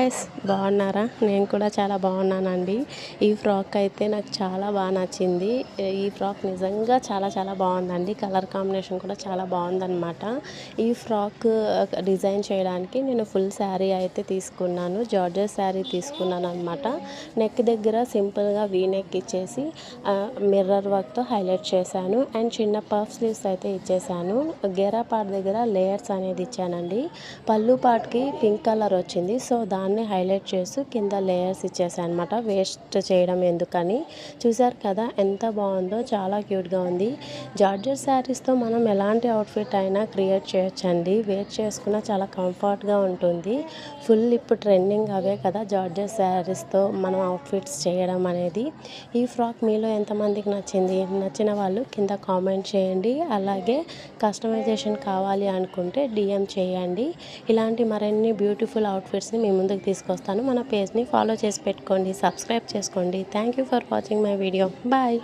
Guys, బాగున్నారా? నేను కూడా చాలా బాగున్నానండి. ఈ ఫ్రాక్ అయితే నాకు చాలా బాగా నచ్చింది. ఈ ఫ్రాక్ నిజంగా చాలా చాలా బాగుందండి. కలర్ కాంబినేషన్ కూడా చాలా బాగుందన్నమాట. ఈ ఫ్రాక్ డిజైన్ చేయడానికి నేను ఫుల్ శారీ అయితే తీసుకున్నాను. జార్జెట్ శారీ తీసుకున్నాను అనమాట. నెక్ దగ్గర సింపుల్గా వీ నెక్ ఇచ్చేసి మిర్రర్ వర్క్తో హైలైట్ చేశాను. అండ్ చిన్న పఫ్ స్లీవ్స్ అయితే ఇచ్చేసాను. గేరా పార్ట్ దగ్గర లేయర్స్ అనేది ఇచ్చానండి. పళ్ళు పార్ట్కి పింక్ కలర్ వచ్చింది. సో దాన్ని హైలైట్ చేస్తూ కింద లేయర్స్ ఇచ్చేసాను అనమాట. వేస్ట్ చేయడం ఎందుకని. చూసారు కదా ఎంత బాగుందో, చాలా క్యూట్గా ఉంది. జార్జెట్ శారీస్తో మనం ఎలాంటి అవుట్ఫిట్ అయినా క్రియేట్ చేయొచ్చండి. వేర్ చేసుకున్న చాలా కంఫర్ట్గా ఉంటుంది. ఫుల్ ఇప్పుడు ట్రెండింగ్ అవే కదా జార్జెట్ శారీస్తో మనం అవుట్ఫిట్స్ చేయడం అనేది. ఈ ఫ్రాక్ మీలో ఎంతమందికి నచ్చింది? నచ్చిన వాళ్ళు కింద కామెంట్ చేయండి. అలాగే కస్టమైజేషన్ కావాలి అనుకుంటే డిఎం చేయండి. ఇలాంటి మరిన్ని బ్యూటిఫుల్ అవుట్ఫిట్స్ని మీ ముందుకు తీసుకొస్తాను. మన పేజ్ని ఫాలో చేసి పెట్టుకోండి, సబ్స్క్రైబ్ చేసుకోండి. Thank you for watching my video. Bye.